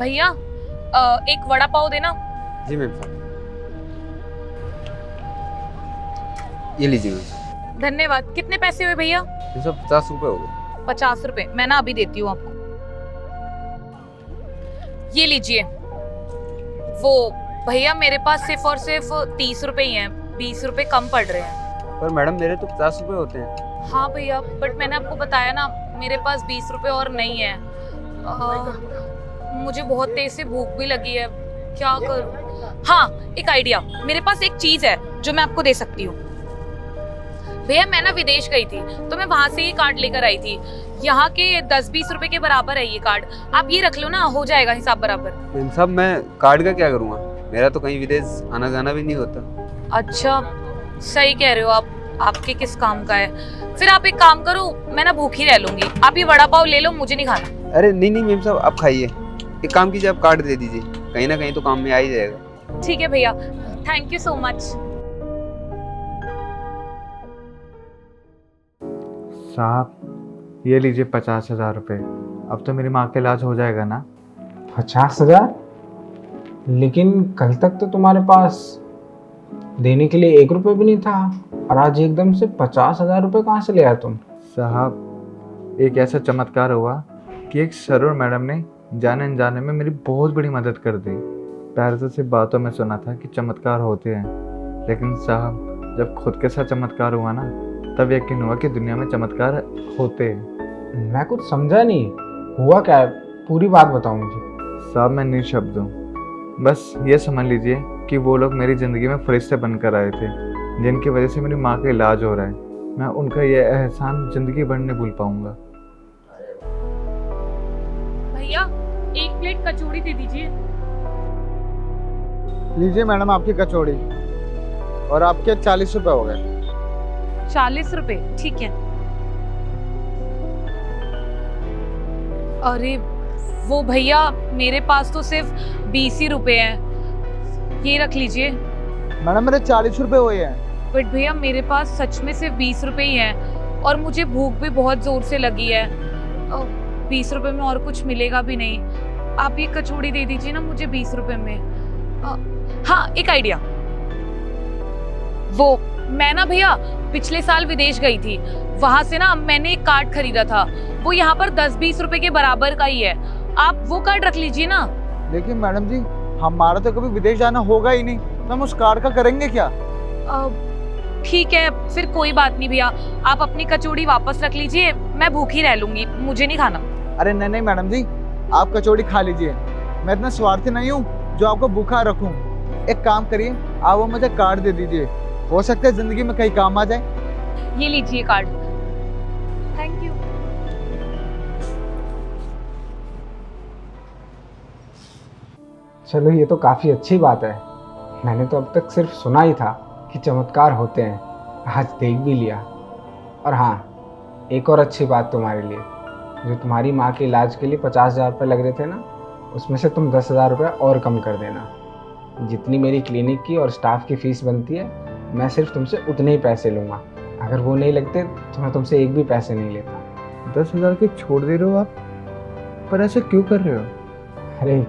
भैया एक वड़ा पाव देना। जी मैम साहब, ये लीजिए मैम। धन्यवाद। कितने पैसे हुए भैया? ये सब 50 रुपये हो गए। 50 रुपए मैं ना अभी देती हूँ आपको। ये लीजिए। वो भैया मेरे पास सिर्फ और सिर्फ 30 रुपए ही हैं, 20 रुपए कम पड़ रहे हैं। पर मैडम मेरे तो 50 रुपये होते हैं। हाँ भैया, बट मैंने आपको बताया ना मेरे पास 20 रुपए और नहीं है। मुझे बहुत तेज से भूख भी लगी है, क्या करूं? हाँ, एक आइडिया, मेरे पास एक चीज है जो मैं आपको दे सकती हूँ। भैया मैं ना विदेश गई थी तो मैं वहां से ये कार्ड लेकर आई थी। यहाँ के 10-20 रुपए के बराबर है ये कार्ड, आप ये रख लो ना, हो जाएगा हिसाब बराबर। मैम साहब मैं कार्ड का क्या करूँगा, मेरा तो कहीं विदेश आना जाना भी नहीं होता। अच्छा, सही कह रहे हो आप, आपके किस काम का है? फिर आप एक काम करो, मैं ना भूखी रह लूंगी, आप ये वड़ा पाव ले लो, मुझे नहीं खाना। अरे नहीं नहीं मैम साहब, आप खाइए। एक काम कीजिए, आप कार्ड दे दीजिए, कहीं ना कहीं तो काम में आ ही जाएगा। ठीक है भैया, थैंक यू सो मच। साहब ये लीजिए 50,000 रुपये। अब तो मेरी माँ का इलाज हो जाएगा ना? 50,000? लेकिन कल तक तो तुम्हारे पास देने के लिए 1 रुपये भी नहीं था, और आज एकदम से 50,000 रुपये कहाँ से ले आए तुम? साहब एक ऐसा चमत्कार हुआ कि एक सरोर मैडम ने जाने अनजाने में मेरी बहुत बड़ी मदद कर दी। पहले तो सिर्फ बातों में सुना था कि चमत्कार होते हैं, लेकिन साहब जब खुद के साथ चमत्कार हुआ ना, तब यकीन हुआ कि दुनिया में चमत्कार होते हैं। मैं कुछ समझा नहीं, हुआ क्या है? पूरी बात बताओ मुझे। साहब मैं निशब्द हूँ, बस ये समझ लीजिए कि वो लोग मेरी ज़िंदगी में फरिश्ते बनकर आए थे, जिनकी वजह से मेरी माँ का इलाज हो रहा है। मैं उनका ये एहसान ज़िंदगी भर नहीं भूल पाऊँगा। भैया 1 प्लेट कचौड़ी दे दीजिए। लीजिए मैडम आपकी कचौड़ी, और आपके 40 रुपये हो गए। 40 रुपए, ठीक है। अरे वो भैया मेरे पास तो सिर्फ 20 ही रुपए हैं, ये रख लीजिए। मैडम मेरे 40 रुपये हुए हैं। बट भैया मेरे पास सच में सिर्फ 20 रुपए ही हैं, और मुझे भूख भी बहुत जोर से लगी है। 20 रुपए में और कुछ मिलेगा भी नहीं, आप ये कचौड़ी दे दीजिए ना मुझे 20 रुपए में। हाँ एक आइडिया, वो मैं ना भैया पिछले साल विदेश गई थी, वहां से ना मैंने एक कार्ड खरीदा था, वो यहाँ पर 10-20 रुपए के बराबर का ही है, आप वो कार्ड रख लीजिए ना। लेकिन मैडम जी हमारा तो कभी विदेश जाना होगा ही नहीं, तो हम उस कार्ड का करेंगे क्या? ठीक है फिर कोई बात नहीं भैया, आप अपनी कचौड़ी वापस रख लीजिए, मैं भूखी रह लूंगी, मुझे नहीं खाना। अरे नहीं नहीं मैडम जी, आप कचौड़ी खा लीजिए, मैं इतना स्वार्थी नहीं हूँ जो आपको भूखा रखूँ। एक काम करिए, आप वो मुझे कार्ड दे दीजिए, हो सकता है जिंदगी में कहीं काम आ जाए। ये लीजिए कार्ड, थैंक यू। चलो ये तो काफ़ी अच्छी बात है, मैंने तो अब तक सिर्फ सुना ही था कि चमत्कार होते हैं, आज देख भी लिया। और हाँ, एक और अच्छी बात तुम्हारे लिए, जो तुम्हारी माँ के इलाज के लिए 50,000 रुपये लग रहे थे ना, उसमें से तुम 10,000 रुपये और कम कर देना। जितनी मेरी क्लिनिक की और स्टाफ की फ़ीस बनती है, मैं सिर्फ तुमसे उतने ही पैसे लूँगा। अगर वो नहीं लगते तो मैं तुमसे एक भी पैसे नहीं लेता। 10,000 की छोड़ दे रहे हो आप, पर ऐसे क्यों कर रहे हो? अरे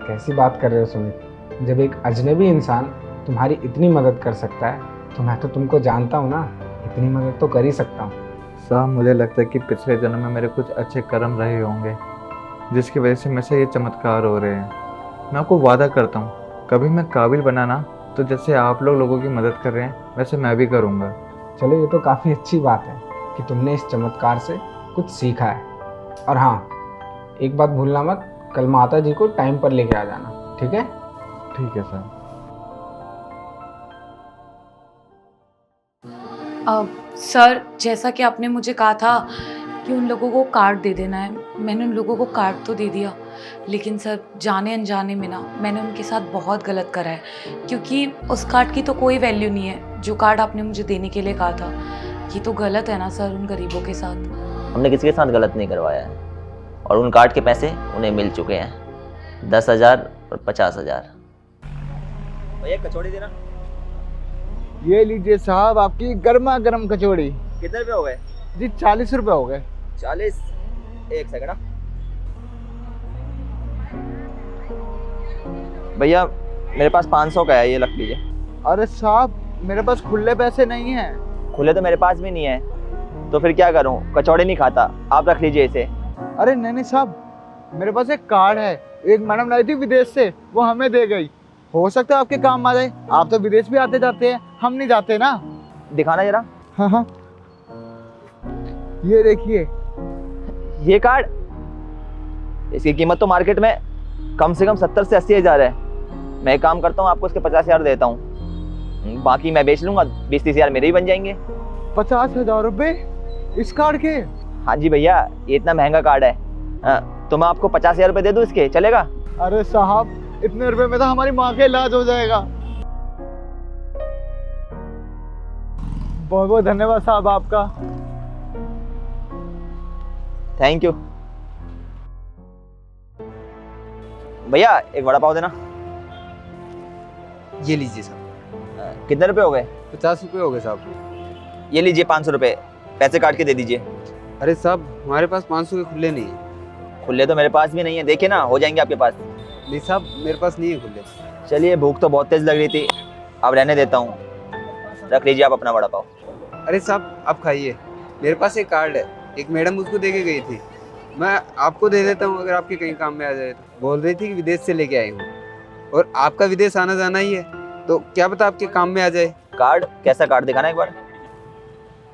कैसी बात कर रहे हो सुमित, जब एक अजनबी इंसान तुम्हारी इतनी मदद कर सकता है तो मैं तो तुमको जानता हूँ ना, इतनी मदद तो कर ही सकता हूँ। साहब मुझे लगता है कि पिछले जन्म में मेरे कुछ अच्छे कर्म रहे होंगे, जिसकी वजह से मेरे से ये चमत्कार हो रहे हैं। मैं आपको वादा करता हूँ, कभी मैं काबिल बना ना, तो जैसे आप लोगों की मदद कर रहे हैं वैसे मैं भी करूँगा। चलो ये तो काफ़ी अच्छी बात है कि तुमने इस चमत्कार से कुछ सीखा है। और हाँ, एक बात भूलना मत, कल माता जी को टाइम पर लेके आ जाना, ठीक है? ठीक है सर। सर जैसा कि आपने मुझे कहा था कि उन लोगों को कार्ड दे देना है, मैंने उन लोगों को कार्ड तो दे दिया, लेकिन सर जाने अनजाने में ना मैंने उनके साथ बहुत गलत करा है, क्योंकि उस कार्ड की तो कोई वैल्यू नहीं है जो कार्ड आपने मुझे देने के लिए कहा था। ये तो गलत है ना सर उन गरीबों के साथ। हमने किसी के साथ गलत नहीं करवाया है, और उन कार्ड के पैसे उन्हें मिल चुके हैं, 10,000 और 50,000। भैया कचौड़ी देना। ये लीजिए साहब आपकी गर्मा गर्म कचौड़ी। कितने रुपये हो गए? जी 40 रुपये हो गए। 40। एक सेकंड। भैया मेरे पास 500 का है, ये रख लीजिए। अरे साहब मेरे पास खुले पैसे नहीं हैं। खुले तो मेरे पास भी नहीं है, तो फिर क्या करूं? कचौड़ी नहीं खाता, आप रख लीजिए इसे। अरे नहीं साहब, मेरे पास एक कार्ड है, एक मैडम लाई थी विदेश से, वो हमें दे गई। हो सकता है आपके काम आ जाए। आप तो विदेश भी आते जाते हैं, हम नहीं जाते ना। दिखाना जरा। हाँ हाँ, ये देखिए। ये कार्ड, इसकी कीमत तो मार्केट में कम से कम 70 से 80 हज़ार है। मैं एक काम करता हूँ, आपको इसके 50 हज़ार देता हूँ, बाकी मैं बेच लूंगा, 20-30 हज़ार मेरे ही बन जाएंगे। 50,000 रुपए इस कार्ड के? हाँ जी भैया, ये इतना महंगा कार्ड है। तो मैं आपको 50,000 रुपये दे दूँ इसके, चलेगा? अरे साहब इतने रुपए में तो हमारी माँ का इलाज हो जाएगा। बहुत बहुत धन्यवाद साहब आपका। Thank you. भैया एक वड़ा पाव देना। ये लीजिए साहब। कितने रुपए हो गए? 50 रुपये हो गए साहब। ये लीजिए 500 रुपये, पैसे काट के दे दीजिए। अरे साहब हमारे पास 500 के खुले नहीं है। खुले तो मेरे पास भी नहीं है, देखिए ना, हो जाएंगे आपके पास। नहीं साहब मेरे पास नहीं है खुले। चलिए, भूख तो बहुत तेज लग रही थी, अब रहने देता हूँ। रख लीजिए आप अपना वड़ा पाव। अरे साहब आप खाइए, मेरे पास एक कार्ड है, एक मैडम उसको दे के गई थी, मैं आपको दे देता हूँ अगर आपके कहीं काम में आ जाए तो। बोल रही थी कि विदेश से लेके आई हूँ, और आपका विदेश आना जाना ही है, तो क्या पता आपके काम में आ जाए। कार्ड? कैसा कार्ड दिखाना एक बार।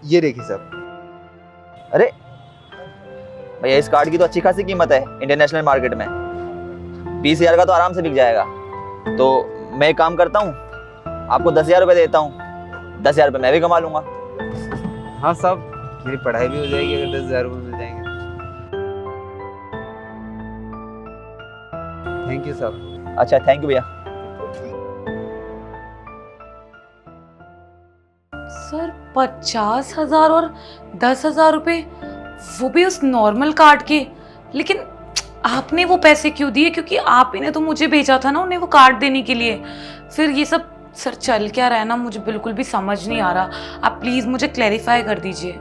ये देखिए साहब। अरे भैया, इस कार्ड की तो अच्छी खासी कीमत है इंटरनेशनल मार्केट में, 20,000 का तो आराम से बिक जाएगा। तो मैं एक काम करता हूँ, आपको 10,000 रुपये देता हूँ, 10,000 रुपये मैं भी कमा लूंगा। हाँ साहब, मेरी पढ़ाई भी हो जाएगी अगर 10,000 रुपये मिल जाएंगे। थैंक यू साहब। अच्छा, थैंक यू भैया। सर 50,000 और 10,000 रुपये, वो भी उस नॉर्मल कार्ड के। लेकिन आपने वो पैसे क्यों दिए? क्योंकि आप ही ने तो मुझे भेजा था ना उन्हें वो कार्ड देने के लिए। फिर ये सब सर चल क्या रहा है ना, मुझे बिल्कुल भी समझ नहीं आ रहा। आप प्लीज़ मुझे क्लैरिफाई कर दीजिए।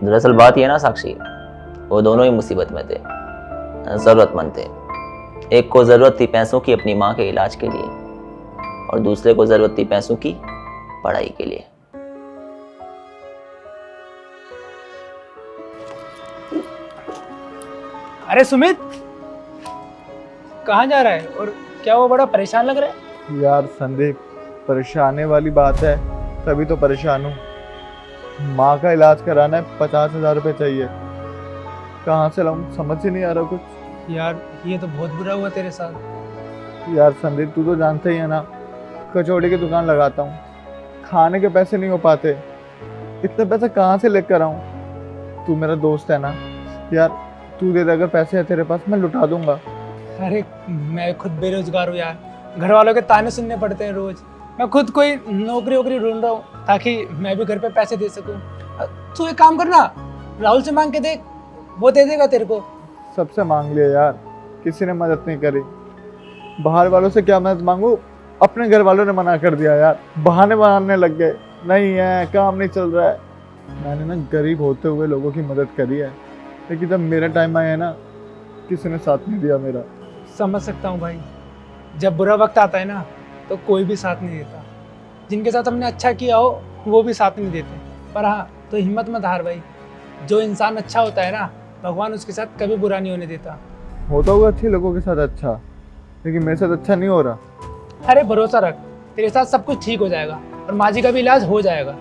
दरअसल बात ये ना साक्षी, वो दोनों ही मुसीबत में थे, ज़रूरतमंद थे। एक को ज़रूरत थी पैसों की अपनी माँ के इलाज के लिए, और दूसरे को ज़रूरत थी पैसों की पढ़ाई के लिए। अरे सुमित, कहाँ जा रहा है और क्या वो बड़ा परेशान लग रहा है? यार संदीप, परेशानी वाली बात है, तभी तो परेशान हूँ। माँ का इलाज कराना है, 50,000 रुपये चाहिए, कहाँ से लाऊं समझ ही नहीं आ रहा कुछ। यार ये तो बहुत बुरा हुआ तेरे साथ। यार संदीप, तू तो जानता ही है ना, कचौड़ी की दुकान लगाता हूँ, खाने के पैसे नहीं हो पाते, इतने पैसे कहाँ से लेकर आऊँ? तू मेरा दोस्त है ना यार, तू दे दे, अगर पैसे है तेरे पास मैं लुटा दूंगा। अरे मैं खुद बेरोजगार हूँ यार, घर वालों के ताने सुनने पड़ते हैं रोज। मैं खुद कोई नौकरी वोकरी ढूंढ रहा हूँ ताकि मैं भी घर पे पैसे दे सकूँ। तू एक काम करना, राहुल से मांग के देख, वो दे देगा तेरे को। सबसे मांग लिया यार, किसी ने मदद नहीं करी। बाहर वालों से क्या मदद मांगू, अपने घर वालों ने मना कर दिया यार, बहाने बनाने लग गए, नहीं है काम नहीं चल रहा है। मैंने ना गरीब होते हुए लोगों की मदद करी है, लेकिन जब मेरा टाइम आया ना, किसी ने साथ नहीं दिया मेरा। समझ सकता हूँ भाई, जब बुरा वक्त आता है ना तो कोई भी साथ नहीं देता। जिनके साथ हमने अच्छा किया हो वो भी साथ नहीं देते। पर हाँ, तो हिम्मत मत हार भाई, जो इंसान अच्छा होता है ना, भगवान उसके साथ कभी बुरा नहीं होने देता। होता हुआ अच्छे लोगों के साथ अच्छा, लेकिन मेरे साथ अच्छा नहीं हो रहा। अरे भरोसा रख, तेरे साथ सब कुछ ठीक हो जाएगा और माँ जी का भी इलाज हो जाएगा।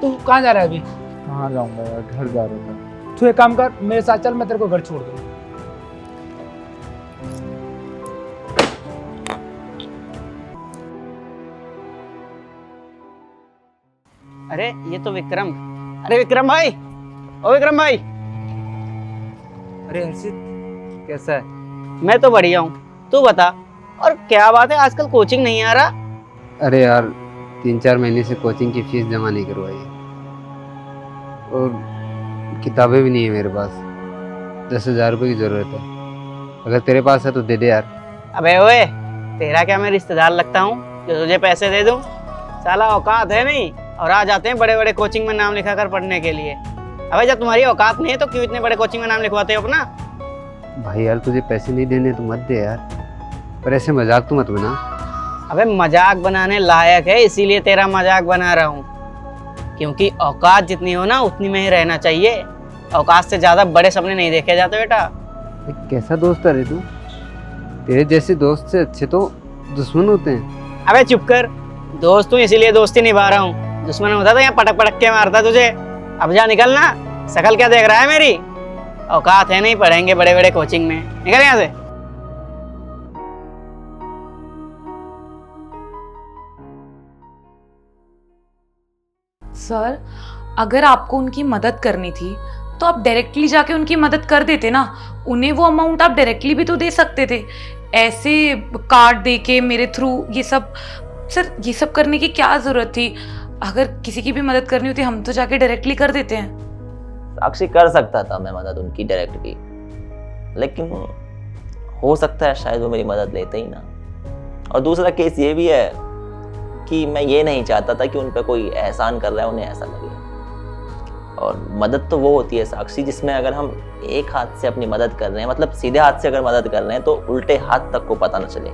तू कहाँ जा रहा है अभी? कहाँ जाऊँगा यार, घर जा रहा था। तू एक काम कर, मेरे साथ चल, मैं तेरे को घर छोड़ दूँगा। अरे ये तो विक्रम। अरे विक्रम भाई, ओ विक्रम भाई। अरे हर्षित, कैसा है? मैं तो बढ़िया हूँ, तू बता। और क्या बात है, आजकल कोचिंग नहीं आ रहा? अरे यार 3-4 महीने से कोचिंग की फीस जमा नहीं करवाई है, और किताबें भी नहीं है मेरे पास। 10,000 रुपये की ज़रूरत है, अगर तेरे पास है तो दे दे यार। अबे ओए, तेरा क्या मैं रिश्तेदार लगता हूँ जो तुझे पैसे दे दूँ? साला औकात है नहीं, और आ जाते हैं बड़े बड़े कोचिंग में नाम लिखा कर पढ़ने के लिए। अबे जब तुम्हारी औकात नहीं है तो क्यों इतने बड़े कोचिंग में नाम लिखवाते हो अपना? भाई यार तुझे पैसे नहीं देने तो मत दे यार। पर ऐसे मजाक तो मत बना। अबे मजाक बनाने लायक है, इसीलिए तेरा मजाक बना रहा हूँ, क्योंकि औकात जितनी हो ना उतनी में ही रहना चाहिए। औकात से ज़्यादा बड़े सपने नहीं देखे जाते बेटा। ये कैसा दोस्त है रे तू? तेरे जैसे दोस्त से अच्छे तो दुश्मन होते हैं। अबे चुप कर, दोस्त हूँ इसीलिए दोस्ती निभा रहा हूँ। दुश्मन होता तो यहाँ पटक पटक के मारता तुझे। अब जा निकलना, शकल क्या देख रहा है मेरी? औकात है नहीं, पढ़ेंगे बड़े बड़े कोचिंग में। निकल यहाँ से। सर, अगर आपको उनकी मदद करनी थी तो आप डायरेक्टली जाके उनकी मदद कर देते ना। उन्हें वो अमाउंट आप डायरेक्टली भी तो दे सकते थे। ऐसे कार्ड दे के मेरे थ्रू ये सब, सर ये सब करने की क्या ज़रूरत थी? अगर किसी की भी मदद करनी होती हम तो जाके डायरेक्टली कर देते हैं। साक्षी, कर सकता था मैं मदद उनकी डायरेक्ट भी, लेकिन हो सकता है शायद वो मेरी मदद लेते ही ना। और दूसरा केस ये भी है कि मैं ये नहीं चाहता था कि उन पर कोई एहसान कर रहा है उन्हें ऐसा लगे। और मदद तो वो होती है साक्षी जिसमें अगर हम एक हाथ से अपनी मदद कर रहे हैं, मतलब सीधे हाथ से अगर मदद कर रहे हैं तो उल्टे हाथ तक को पता न चले।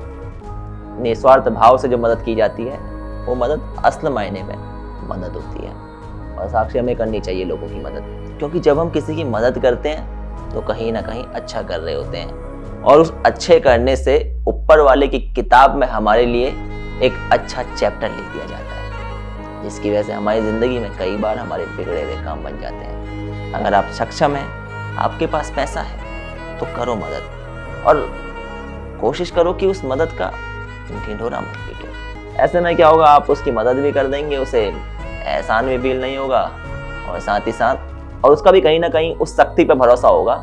निस्वार्थ भाव से जो मदद की जाती है वो मदद असल मायने में मदद होती है। और साक्षी, हमें करनी चाहिए लोगों की मदद, क्योंकि जब हम किसी की मदद करते हैं तो कहीं ना कहीं अच्छा कर रहे होते हैं। और उस अच्छे करने से ऊपर वाले की किताब में हमारे लिए एक अच्छा चैप्टर लिख दिया जाता है, जिसकी वजह से हमारी ज़िंदगी में कई बार हमारे बिगड़े हुए काम बन जाते हैं। अगर आप सक्षम हैं, आपके पास पैसा है, तो करो मदद, और कोशिश करो कि उस मदद का ढिंढोरा मत पीटो। ऐसे में क्या होगा, आप उसकी मदद भी कर देंगे, उसे एहसान भी फील नहीं होगा, और साथ ही साथ और उसका भी कहीं ना कहीं उस शक्ति पर भरोसा होगा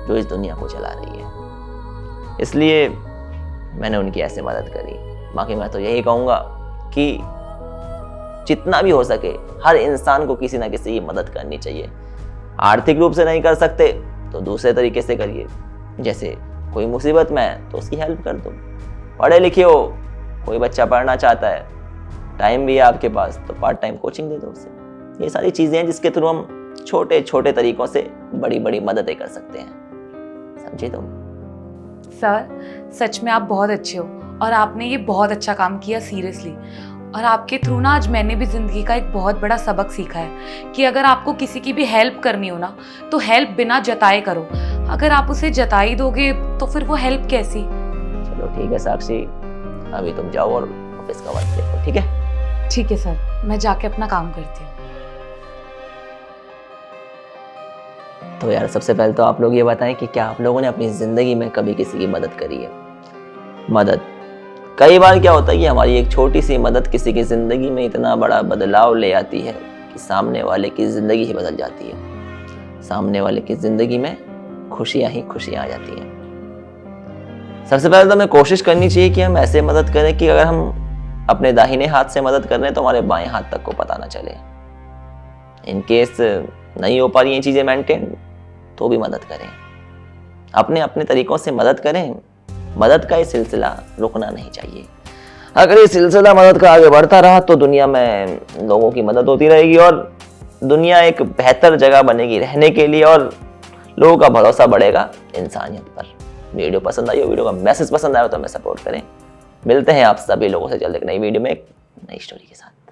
जो इस दुनिया को चला रही है। इसलिए मैंने उनकी ऐसे मदद करी। बाकी मैं तो यही कहूँगा कि जितना भी हो सके हर इंसान को किसी ना किसी की मदद करनी चाहिए। आर्थिक रूप से नहीं कर सकते तो दूसरे तरीके से करिए, जैसे कोई मुसीबत में है तो उसकी हेल्प कर दो। पढ़े लिखे हो, कोई बच्चा पढ़ना चाहता है, टाइम भी है आपके पास, तो पार्ट टाइम कोचिंग दे दो उसे। ये सारी चीज़ें हैं जिसके थ्रू हम छोटे छोटे तरीकों से बड़ी बड़ी मददें कर सकते हैं। समझे तुम? सर, सच में आप बहुत अच्छे हो और आपने ये बहुत अच्छा काम किया, सीरियसली। और आपके थ्रू ना आज मैंने भी ज़िंदगी का एक बहुत बड़ा सबक सीखा है कि अगर आपको किसी की भी हेल्प करनी हो ना तो हेल्प बिना जताए करो। अगर आप उसे जता ही दोगे तो फिर वो हेल्प कैसी? चलो ठीक है साक्षी, अभी तुम जाओ और ऑफिस का वर्क देखो। ठीक है? ठीक है सर, मैं जाके अपना काम करती हूँ। तो यार, सबसे पहले तो आप लोग ये बताएं कि क्या आप लोगों ने अपनी ज़िंदगी में कभी किसी की मदद करी है? मदद, कई बार क्या होता है कि हमारी एक छोटी सी मदद किसी की ज़िंदगी में इतना बड़ा बदलाव ले आती है कि सामने वाले की ज़िंदगी ही बदल जाती है। सामने वाले की ज़िंदगी में खुशियाँ ही खुशियाँ आ जाती हैं। सबसे पहले तो हमें कोशिश करनी चाहिए कि हम ऐसे मदद करें कि अगर हम अपने दाहिने हाथ से मदद कर रहे हैं तो हमारे बाएं हाथ तक को पता ना चले। इन केस नहीं हो पा रही हैं चीज़ें मेंटेन, तो भी मदद करें, अपने अपने तरीकों से मदद करें। मदद का ये सिलसिला रुकना नहीं चाहिए। अगर ये सिलसिला मदद का आगे बढ़ता रहा तो दुनिया में लोगों की मदद होती रहेगी और दुनिया एक बेहतर जगह बनेगी रहने के लिए, और लोगों का भरोसा बढ़ेगा इंसानियत पर। वीडियो पसंद आई हो, वीडियो का मैसेज पसंद आया हो तो हमें सपोर्ट करें। मिलते हैं आप सभी लोगों से जल्द एक नई वीडियो में एक नई स्टोरी के साथ।